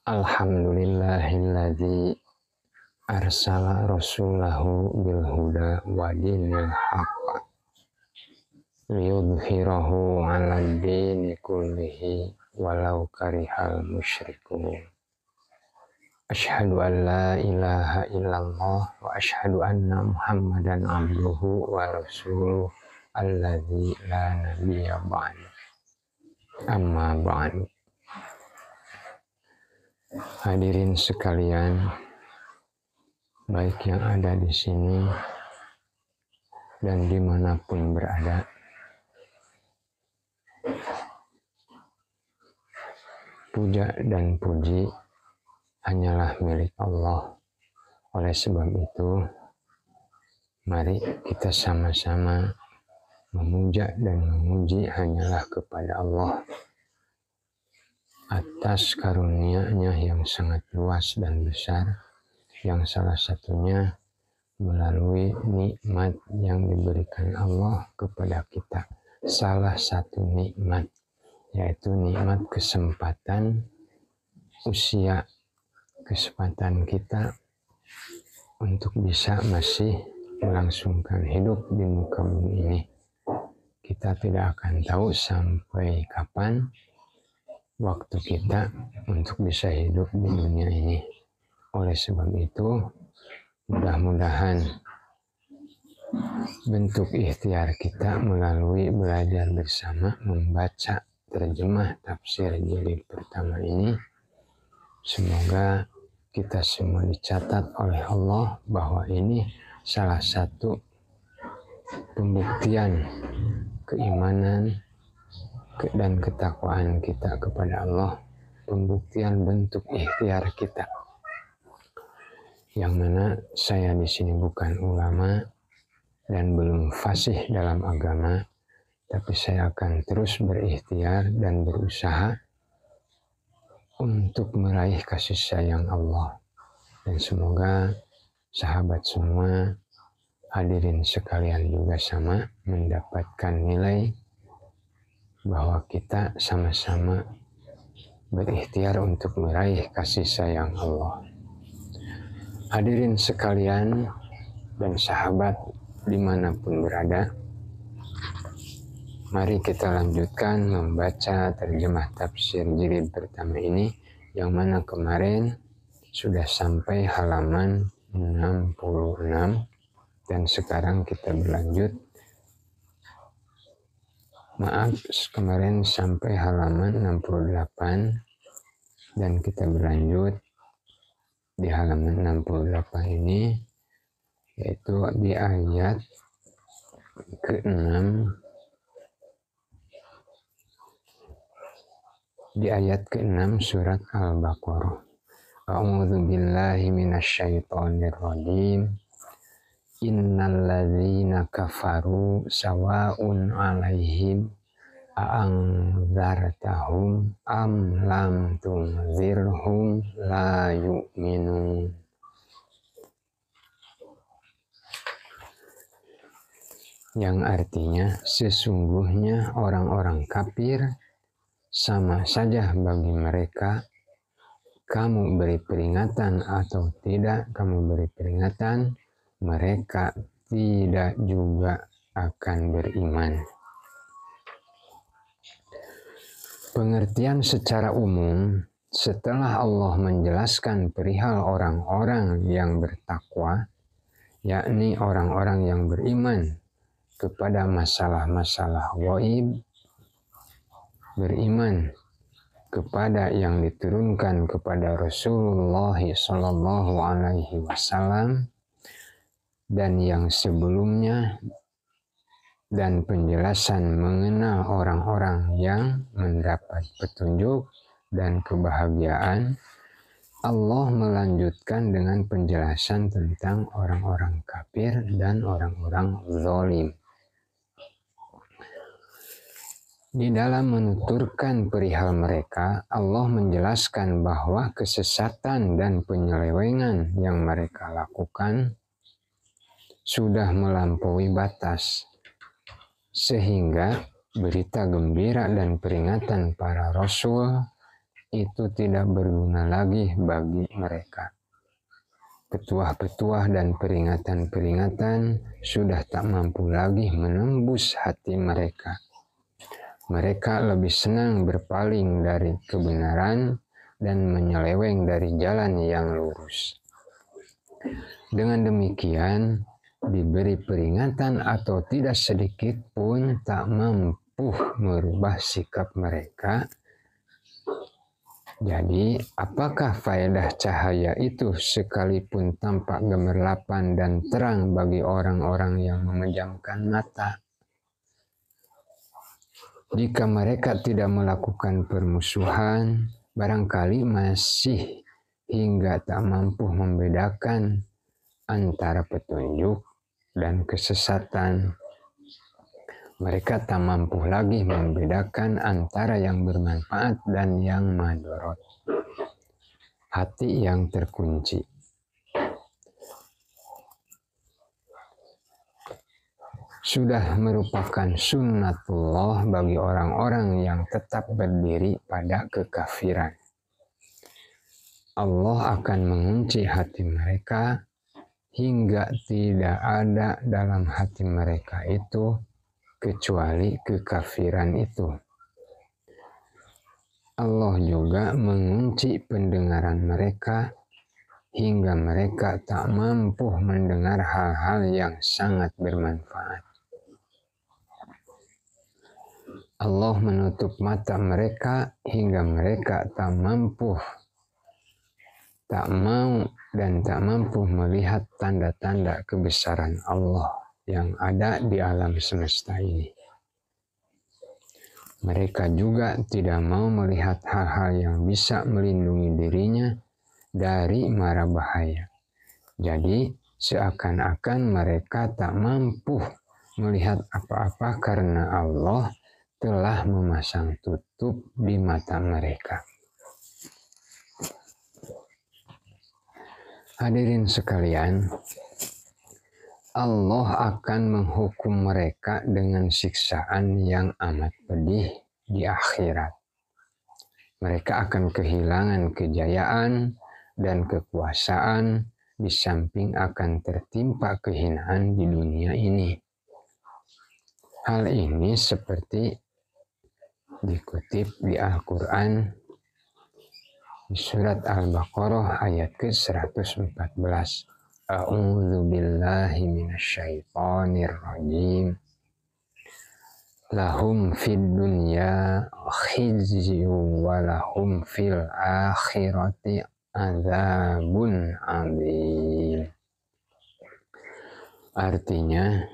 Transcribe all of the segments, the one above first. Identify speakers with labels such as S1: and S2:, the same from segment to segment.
S1: Alhamdulillahilladzi arsala rasulahu bil huda wa dinil haqq liyudhhirahu 'alad dini kullihi walau karihal musyrikun. Asyhadu an la ilaha illallah wa asyhadu anna Muhammadan abduhu wa rasuluh alladzi la nabiyya ba'du. Amma ba'du. Hadirin sekalian, baik yang ada di sini dan dimanapun berada, puja dan puji hanyalah milik Allah. Oleh sebab itu, mari kita sama-sama memuja dan memuji hanyalah kepada Allah atas karunia-Nya yang sangat luas dan besar, yang salah satunya melalui nikmat yang diberikan Allah kepada kita. Salah satu nikmat, yaitu nikmat kesempatan usia, kesempatan kita untuk bisa masih melangsungkan hidup di muka bumi ini. Kita tidak akan tahu sampai kapan waktu kita untuk bisa hidup di dunia ini. Oleh sebab itu, mudah-mudahan bentuk ikhtiar kita melalui belajar bersama membaca terjemah tafsir jilid pertama ini, semoga kita semua dicatat oleh Allah bahwa ini salah satu pembuktian keimanan dan ketakwaan kita kepada Allah, pembuktian bentuk ikhtiar kita. Yang mana saya di sini bukan ulama dan belum fasih dalam agama, tapi saya akan terus berikhtiar dan berusaha untuk meraih kasih sayang Allah. Dan semoga sahabat semua, hadirin sekalian juga sama mendapatkan nilai bahwa kita sama-sama berikhtiar untuk meraih kasih sayang Allah. Hadirin sekalian dan sahabat dimanapun berada, mari kita lanjutkan membaca terjemah tafsir jilid pertama ini, yang mana kemarin sudah sampai halaman 66 dan sekarang kita berlanjut. Kemarin sampai halaman 68 dan kita berlanjut di halaman 68 ini, yaitu di ayat ke-6, di ayat ke-6 surat Al-Baqarah. A'udzu billahi minasyaitonir rajim. Innal ladzina kafaru sawa'un 'alaihim a'anzartahum am lam tunzirhum la yu'minun. Yang artinya, sesungguhnya orang-orang kafir sama saja bagi mereka, kamu beri peringatan atau tidak kamu beri peringatan, mereka tidak juga akan beriman. Pengertian secara umum, setelah Allah menjelaskan perihal orang-orang yang bertakwa, yakni orang-orang yang beriman kepada masalah-masalah gaib, beriman kepada yang diturunkan kepada Rasulullah sallallahu alaihi wasallam dan yang sebelumnya, dan penjelasan mengenal orang-orang yang mendapat petunjuk dan kebahagiaan, Allah melanjutkan dengan penjelasan tentang orang-orang kafir dan orang-orang zalim. Di dalam menuturkan perihal mereka, Allah menjelaskan bahwa kesesatan dan penyelewengan yang mereka lakukan sudah melampaui batas, sehingga berita gembira dan peringatan para rasul itu tidak berguna lagi bagi mereka. Petuah-petuah dan peringatan-peringatan sudah tak mampu lagi menembus hati mereka. Mereka lebih senang berpaling dari kebenaran dan menyeleweng dari jalan yang lurus. Dengan demikian, diberi peringatan atau tidak sedikit pun tak mampu merubah sikap mereka. Jadi, apakah faedah cahaya itu sekalipun tampak gemerlapan dan terang bagi orang-orang yang memejamkan mata? Jika mereka tidak melakukan permusuhan, barangkali masih hingga tak mampu membedakan antara petunjuk dan kesesatan. Mereka tak mampu lagi membedakan antara yang bermanfaat dan yang madorot. Hati yang terkunci. Sudah merupakan sunnatullah bagi orang-orang yang tetap berdiri pada kekafiran. Allah akan mengunci hati mereka hingga tidak ada dalam hati mereka itu kecuali kekafiran itu. Allah juga mengunci pendengaran mereka hingga mereka tak mampu mendengar hal-hal yang sangat bermanfaat. Allah menutup mata mereka hingga mereka tak mampu, tak mau dan tak mampu melihat tanda-tanda kebesaran Allah yang ada di alam semesta ini. Mereka juga tidak mau melihat hal-hal yang bisa melindungi dirinya dari mara bahaya. Jadi seakan-akan mereka tak mampu melihat apa-apa karena Allah telah memasang tutup di mata mereka. Hadirin sekalian, Allah akan menghukum mereka dengan siksaan yang amat pedih di akhirat. Mereka akan kehilangan kejayaan dan kekuasaan, di samping akan tertimpa kehinaan di dunia ini. Hal ini seperti dikutip di Al-Quran di surat Al-Baqarah ayat ke-114. A'udzu billahi minasyaitonir rajim. Lahum fid dunya khizyun wa lahum fil akhirati adzabun adzim. Artinya,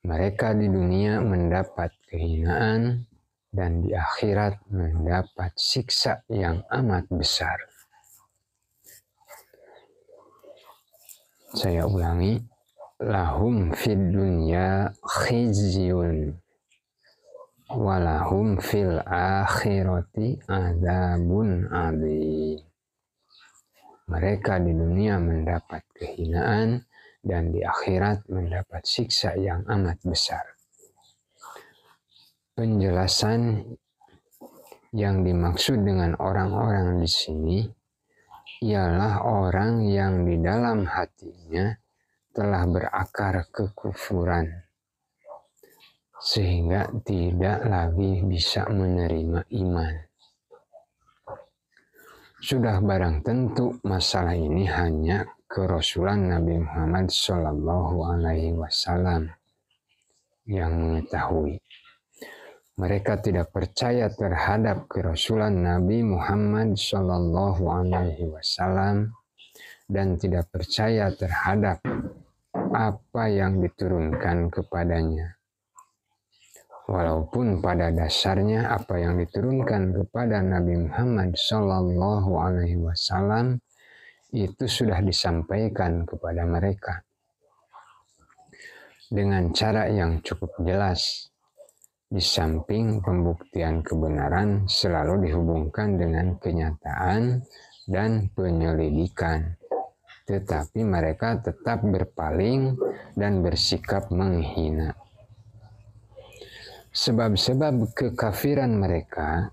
S1: mereka di dunia mendapat kehinaan dan di akhirat mendapat siksa yang amat besar. Saya ulangi, lahum fid dunya khizyun walahum fil akhirati adzabun adzim. Mereka di dunia mendapat kehinaan dan di akhirat mendapat siksa yang amat besar. Penjelasan yang dimaksud dengan orang-orang di sini ialah orang yang di dalam hatinya telah berakar kekufuran sehingga tidak lagi bisa menerima iman. Sudah barang tentu masalah ini hanya kerasulan Nabi Muhammad SAW yang mengetahui. Mereka tidak percaya terhadap kerasulan Nabi Muhammad SAW dan tidak percaya terhadap apa yang diturunkan kepadanya. Walaupun pada dasarnya apa yang diturunkan kepada Nabi Muhammad SAW itu sudah disampaikan kepada mereka dengan cara yang cukup jelas. Di samping pembuktian kebenaran selalu dihubungkan dengan kenyataan dan penyelidikan. Tetapi mereka tetap berpaling dan bersikap menghina. Sebab-sebab kekafiran mereka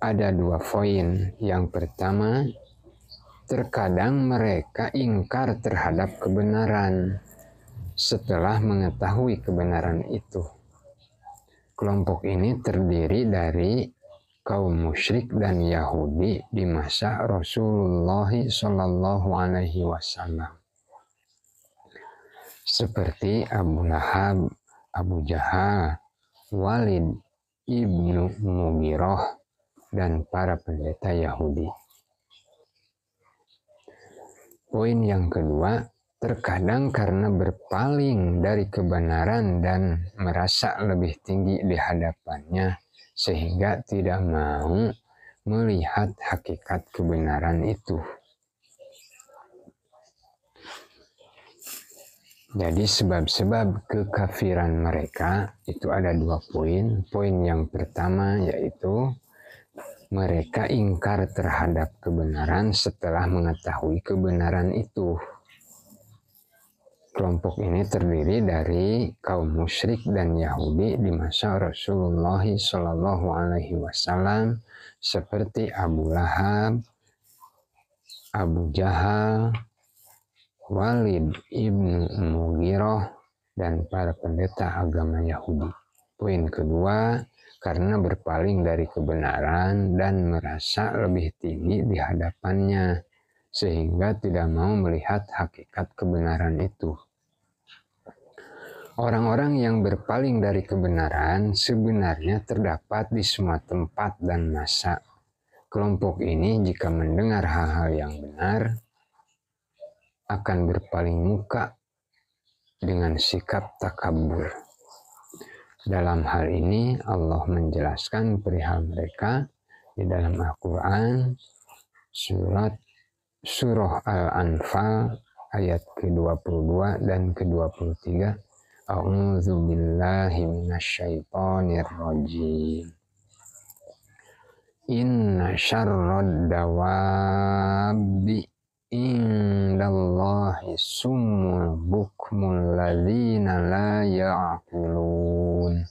S1: ada 2 poin. Yang pertama, terkadang mereka ingkar terhadap kebenaran setelah mengetahui kebenaran itu. Kelompok ini terdiri dari kaum musyrik dan Yahudi di masa Rasulullah Shallallahu Alaihi Wasallam, seperti Abu Lahab, Abu Jahal, Walid ibnu Mughirah, dan para pendeta Yahudi. Poin yang kedua, terkadang karena berpaling dari kebenaran dan merasa lebih tinggi di hadapannya, sehingga tidak mau melihat hakikat kebenaran itu. Jadi sebab-sebab kekafiran mereka itu ada 2 poin. Poin yang pertama yaitu mereka ingkar terhadap kebenaran setelah mengetahui kebenaran itu. Kelompok ini terdiri dari kaum musyrik dan Yahudi di masa Rasulullah Shallallahu Alaihi Wasallam, seperti Abu Lahab, Abu Jahal, Walid ibnu Mughirah, dan para pendeta agama Yahudi. Poin kedua, karena berpaling dari kebenaran dan merasa lebih tinggi di hadapannya, sehingga tidak mau melihat hakikat kebenaran itu. Orang-orang yang berpaling dari kebenaran sebenarnya terdapat di semua tempat dan masa. Kelompok ini jika mendengar hal-hal yang benar, akan berpaling muka dengan sikap takabur. Dalam hal ini Allah menjelaskan perihal mereka di dalam Al-Quran surah Al-Anfal ayat ke-22 dan ke-23. A'udzu billahi minasyaitonir rajim. Inna syarrad dawabi indallahi summul bukmul ladzina la ya'qilun.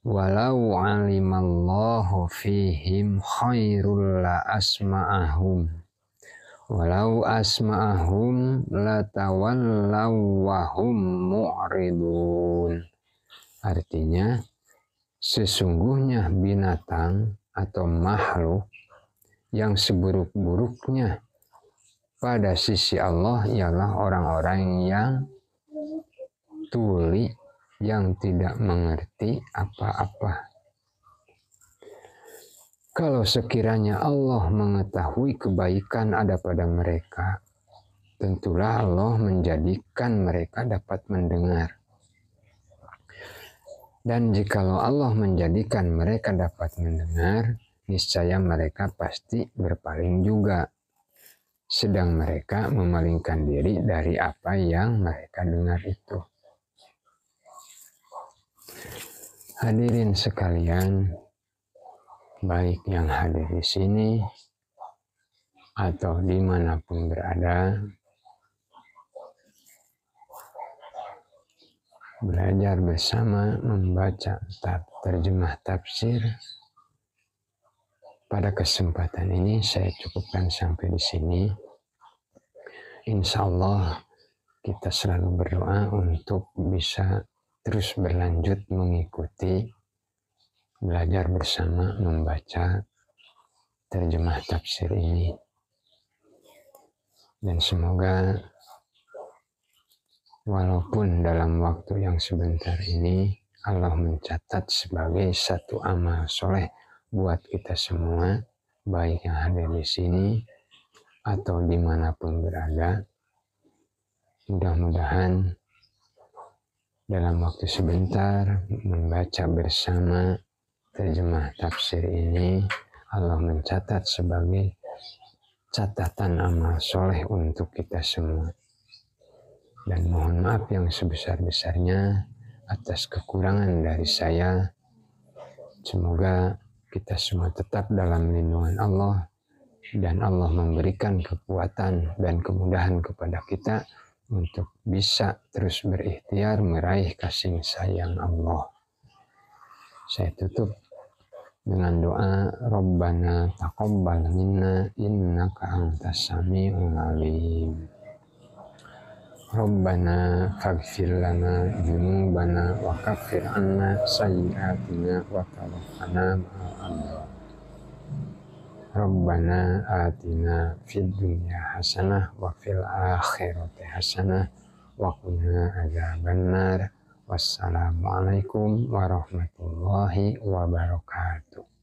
S1: Walau alimallahu fihim khairul la asma'ahum. Walau asma'ahum latawallaw wa hum mu'ridun. Artinya, sesungguhnya binatang atau makhluk yang seburuk-buruknya pada sisi Allah ialah orang-orang yang tuli, yang tidak mengerti apa-apa. Kalau sekiranya Allah mengetahui kebaikan ada pada mereka, tentulah Allah menjadikan mereka dapat mendengar. Dan jikalau Allah menjadikan mereka dapat mendengar, niscaya mereka pasti berpaling juga. Sedang mereka memalingkan diri dari apa yang mereka dengar itu. Hadirin sekalian, baik yang hadir di sini atau dimanapun berada, belajar bersama membaca terjemah tafsir. Pada kesempatan ini saya cukupkan sampai di sini. Insya Allah kita selalu berdoa untuk bisa terus berlanjut mengikuti belajar bersama membaca terjemah tafsir ini. Dan semoga walaupun dalam waktu yang sebentar ini Allah mencatat sebagai satu amal soleh buat kita semua, baik yang hadir di sini atau dimanapun berada. Mudah-mudahan dalam waktu sebentar membaca bersama terjemah tafsir ini, Allah mencatat sebagai catatan amal soleh untuk kita semua. Dan mohon maaf yang sebesar-besarnya atas kekurangan dari saya. Semoga kita semua tetap dalam lindungan Allah dan Allah memberikan kekuatan dan kemudahan kepada kita untuk bisa terus berikhtiar meraih kasih sayang Allah. Saya tutup dengan doa Rabbana taqabbal minna innaka antas sami'ul alim. Rabbana faghfir lana dzunubana wa kaffir anna sayyi'atina wa tawaffana ma'al abrar. Rabbana atina fid dunya hasanah wa fil akhirati hasanah wa qina adzabannar. Wassalamualaikum warahmatullahi wabarakatuh.